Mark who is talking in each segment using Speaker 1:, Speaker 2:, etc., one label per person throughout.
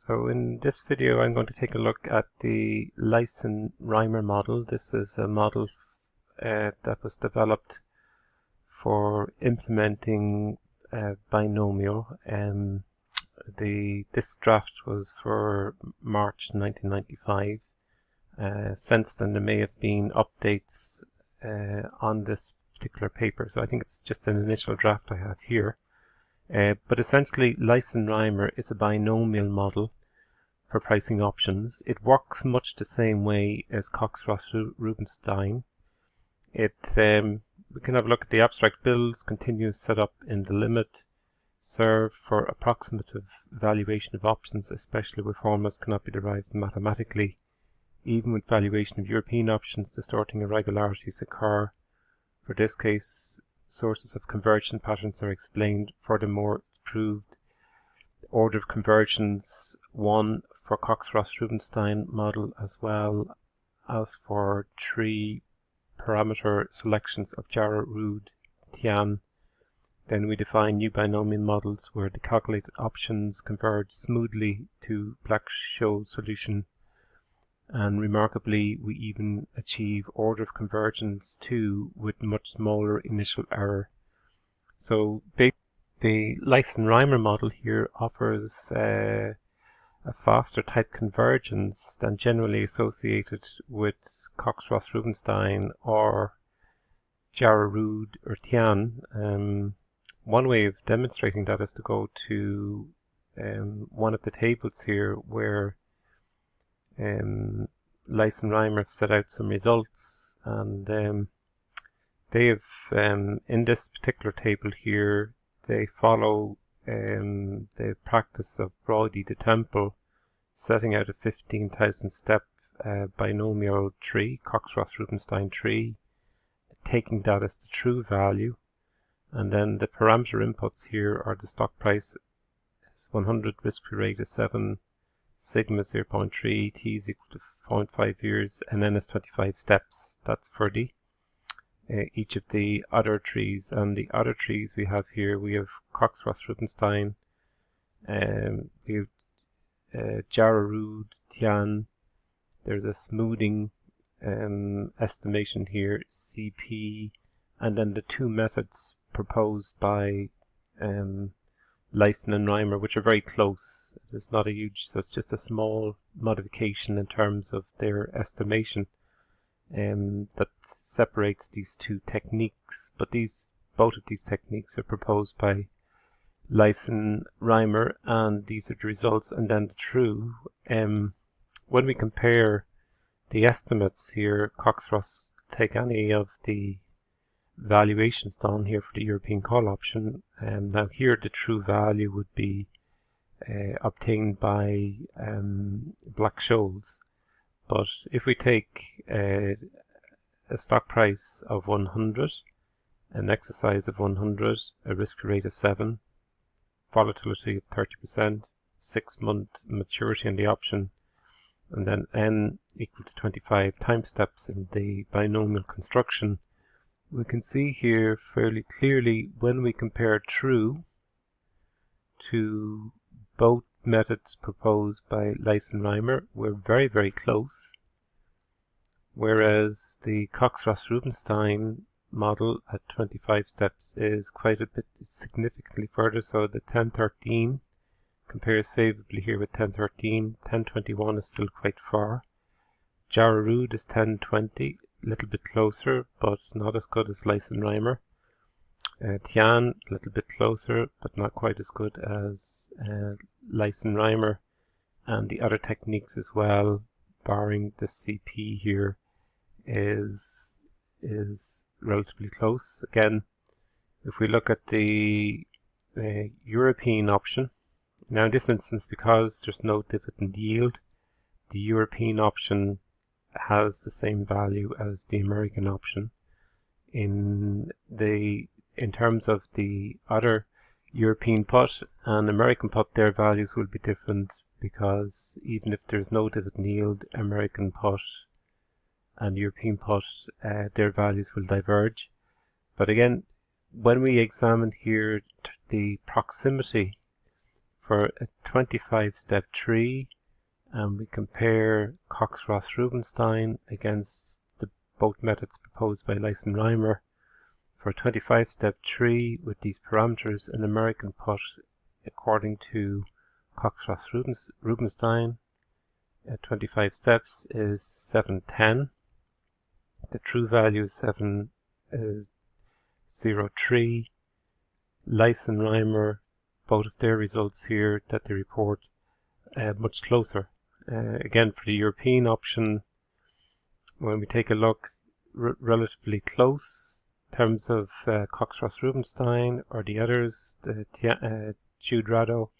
Speaker 1: So in this video I'm going to take a look at the Leisen Reimer model. This is a model that was developed for implementing binomial. This draft was for March 1995. Since then there may have been updates on this particular paper, so I think it's just an initial draft I have here. But essentially, Leisen Reimer is a binomial model for pricing options. It works much the same way as Rubinstein. We can have a look at the abstract bills, continuous setup in the limit, serve for approximative valuation of options, especially where formulas cannot be derived mathematically. Even with valuation of European options, distorting irregularities occur. For this case, sources of convergence patterns are explained. Furthermore, it's proved the order of convergence 1 for Rubinstein model, as well as for 3 parameter selections of Jarrow, Tian. Then we define new binomial models where the calculated options converge smoothly to Black-Scholes solution. And remarkably, we even achieve order of convergence 2 with much smaller initial error. So the Leisen Reimer model here offers a faster type convergence than generally associated with Rubinstein or Jarrow or Tian. One way of demonstrating that is to go to one of the tables here where Leisen Reimer have set out some results, and they have in this particular table here they follow the practice of Brody de Temple, setting out a 15,000 step binomial tree, Rubinstein tree, taking that as the true value, and then the parameter inputs here are the stock price is 100, risk-free rate is 7, sigma 0.3, t is equal to 0.5 years, and then it's 25 steps. That's for the each of the other trees. And the other trees we have here, we have Rubinstein, we have Jarrow, Tian. There's a smoothing estimation here, CP, and then the two methods proposed by Leisen and Reimer, which are very close. It's not a huge, so it's just a small modification in terms of their estimation that separates these two techniques. But both of these techniques are proposed by Leisen Reimer, and these are the results, and then the true. When we compare the estimates here, take any of the valuations done here for the European call option, and now here the true value would be obtained by Black-Scholes. But if we take a stock price of 100, an exercise of 100, a risk rate of 7, volatility of 30%, 6-month maturity in the option, and then n equal to 25 time steps in the binomial construction, we can see here fairly clearly when we compare true to both methods proposed by Leisen Reimer, we're very, very close. Whereas the Rubinstein model at 25 steps is quite a bit significantly further. So the 1013 compares favorably here with 1013. 1021 is still quite far. Jarrow is 1020, a little bit closer, but not as good as Leisen Reimer. Tian, a little bit closer, but not quite as good as Leisen Reimer. And the other techniques as well, barring the CP here, is relatively close. Again, if we look at the European option, now in this instance, because there's no dividend yield, the European option has the same value as the American option. In terms of the other European put and American put, their values will be different, because even if there's no dividend yield, American put and European put, their values will diverge. But again, when we examine here the proximity for a 25-step tree, and we compare Cox-Ross-Rubinstein against both methods proposed by Leisen Reimer. For a 25-step tree with these parameters, an American put according to Cox-Ross-Rubinstein at 25 steps is 710. The true value is 703. Leisen Reimer, both of their results here that they report much closer. Again, for the European option, when we take a look, relatively close in terms of Cox-Ross-Rubinstein or the others, the Jarrow,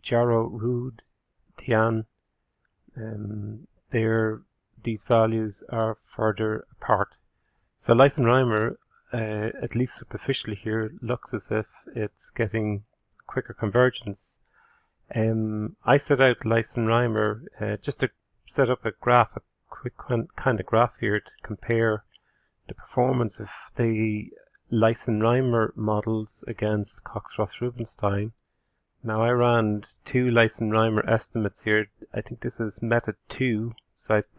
Speaker 1: Jarrow, Tian, these values are further apart. So Leisen Reimer, at least superficially here, looks as if it's getting quicker convergence. I set out Leisen Reimer just to set up a graph, a quick kind of graph here to compare the performance of the Leisen Reimer models against Cox-Ross-Rubinstein. Now I ran two Leisen Reimer estimates here. I think this is method 2. So I've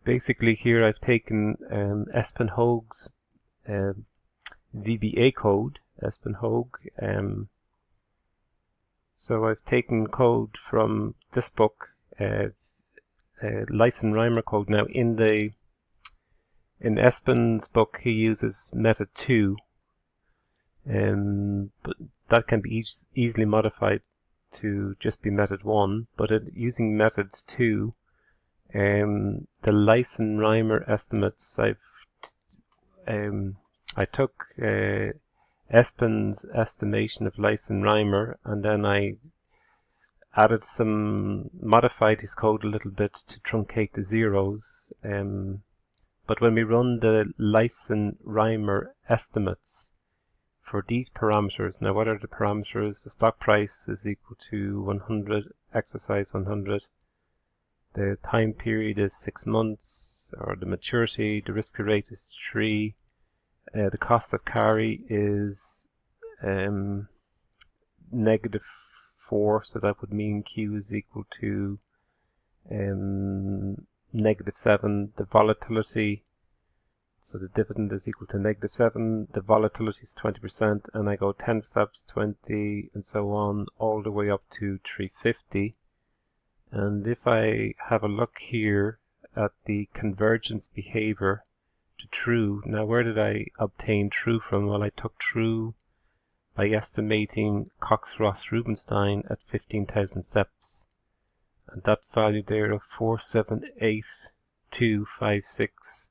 Speaker 1: basically here I've taken Espen-Haug's VBA code, Espen-Haug. So I've taken code from this book, Leisen Reimer code. Now in Espen's book he uses method 2, but that can be easily modified to just be method 1. But using method 2, the Leisen Reimer estimates, I took Espen's estimation of Leisen Reimer, and then I modified his code a little bit to truncate the zeros. But when we run the Leisen Reimer estimates for these parameters, now what are the parameters? The stock price is equal to 100, exercise 100. The time period is 6 months, or the maturity, the risk-free rate is 3. The cost of carry is negative 4, so that would mean Q is equal to negative 7. The volatility, so the dividend is equal to negative 7. The volatility is 20%, and I go 10 steps, 20, and so on, all the way up to 350. And if I have a look here at the convergence behavior to true, now where did I obtain true from? Well, I took true by estimating Cox-Ross-Rubinstein at 15,000 steps. And that value there of 478,256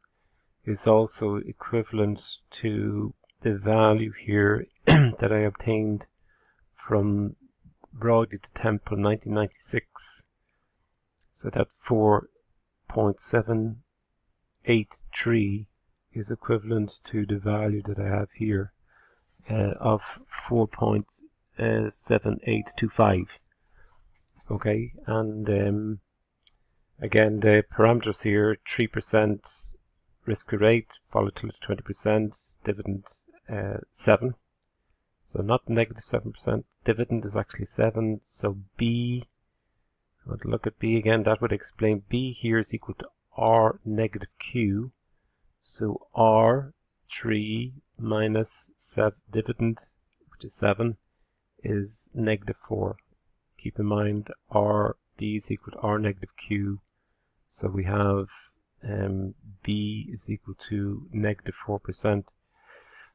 Speaker 1: is also equivalent to the value here that I obtained from Brody to Temple 1996. So that 4.783 is equivalent to the value that I have here of 4.7825. Okay, and again the parameters here: 3% risk-free rate, volatility 20%, dividend 7. So not negative 7%. Dividend is actually 7. So B. I want to look at B again. That would explain B here is equal to R negative Q. So R 3 minus dividend, which is 7, is negative 4. Keep in mind R B is equal to R negative Q. So we have B is equal to negative 4%.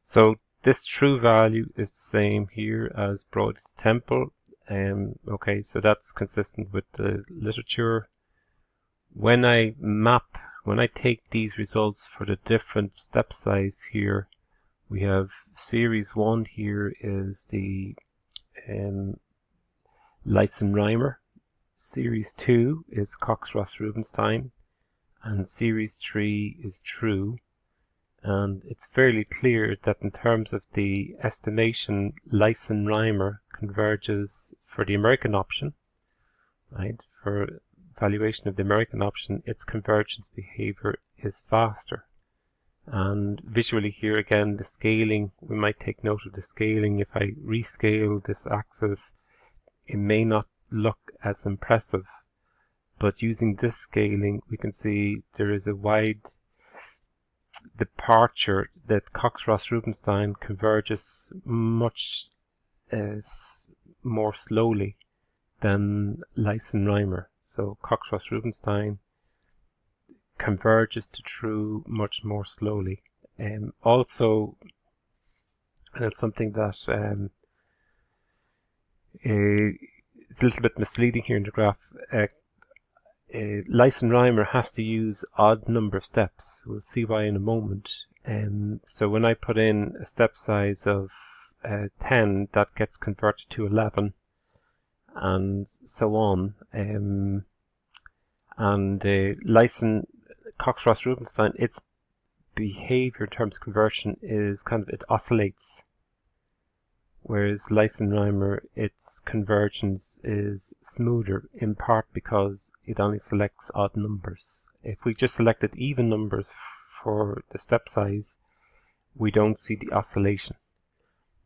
Speaker 1: So this true value is the same here as Brody to Temple. Okay, so that's consistent with the literature. When I take these results for the different step size here, we have series 1 here is the Leisen Reimer, series 2 is Cox-Ross-Rubinstein, and series 3 is true. And it's fairly clear that in terms of the estimation, Leisen Reimer converges for the American option, right? For valuation of the American option, its convergence behavior is faster. And visually here again, the scaling, we might take note of the scaling. If I rescale this axis, it may not look as impressive, but using this scaling, we can see there is a wide departure that Cox-Ross-Rubinstein converges much more slowly than Leisen Reimer. So Cox-Ross-Rubinstein converges to true much more slowly. Also, and it's something that it's a little bit misleading here in the graph. Leisen Reimer has to use odd number of steps. We'll see why in a moment. So when I put in a step size of 10, that gets converted to 11, and so on. And Leisen Cox-Ross-Rubinstein, its behavior in terms of conversion is it oscillates, whereas Leisen Reimer, its convergence is smoother, in part because it only selects odd numbers. If we just selected even numbers for the step size, we don't see the oscillation.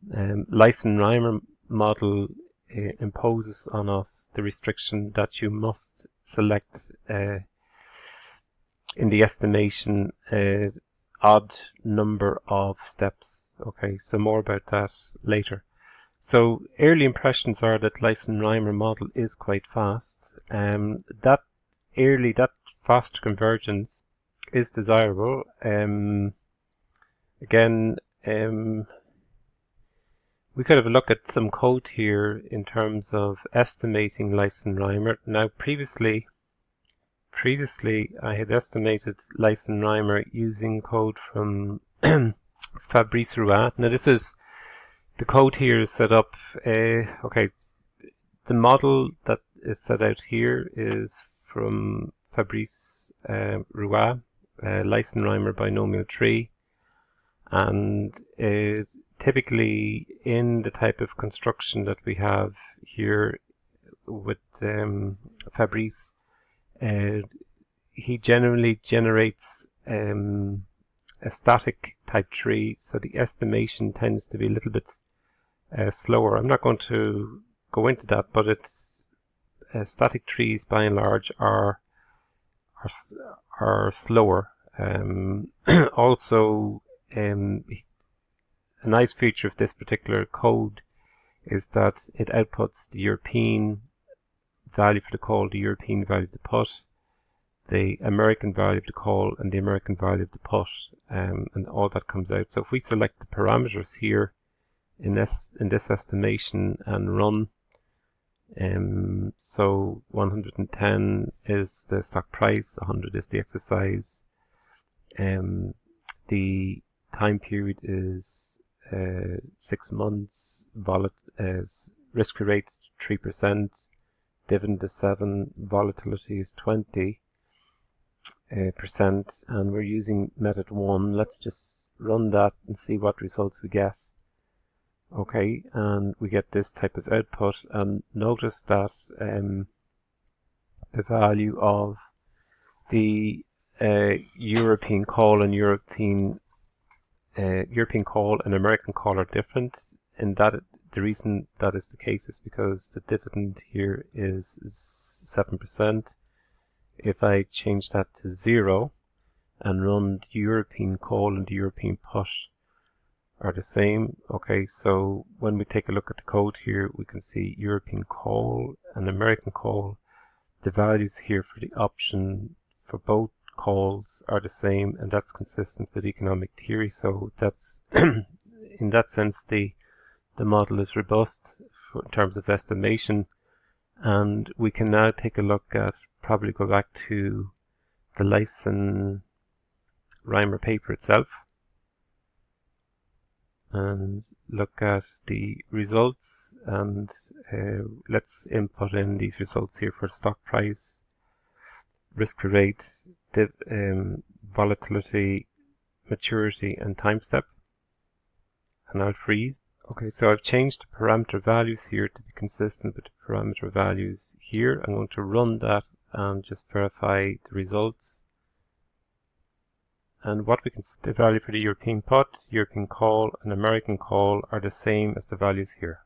Speaker 1: Leisen Reimer model imposes on us the restriction that you must select in the estimation odd number of steps. Okay, so more about that later. So early impressions are that Leisen Reimer model is quite fast. That faster convergence is desirable. Again, we could have a look at some code here in terms of estimating Leisen Reimer. Now, previously I had estimated Leisen Reimer using code from Fabrice Rouah. Now, the code here is set up. Okay, the model that is set out here is from Fabrice Rouah, Leisen Reimer binomial tree, and typically in the type of construction that we have here with Fabrice, he generally generates a static type tree, so the estimation tends to be a little bit slower. I'm not going to go into that, but static trees by and large are slower. Also, a nice feature of this particular code is that it outputs the European value for the call, the European value of the put, the American value of the call, and the American value of the put, and all that comes out. So if we select the parameters here in this estimation and run, so 110 is the stock price, 100 is the exercise, the time period is 6 months, risk-free rate 3%, dividend is 7, volatility is 20%, and we're using method 1. Let's just run that and see what results we get. Okay, and we get this type of output, and notice that the value of the European call and European call and American call are different, and that the reason that is the case is because the dividend here is 7%. If I change that to 0 and run the European call and the European put are the same. Okay, so when we take a look at the code here, we can see European call and American call. The values here for the option for both calls are the same, and that's consistent with economic theory. So that's in that sense the model is robust in terms of estimation. And we can now take a look at, probably go back to the Leisen Reimer paper itself and look at the results, and let's input in these results here for stock price, risk-free rate, volatility, maturity, and time step, and I'll freeze. Okay, so I've changed the parameter values here to be consistent with the parameter values here. I'm going to run that and just verify the results. And what we can see, the value for the European put, European call, and American call are the same as the values here.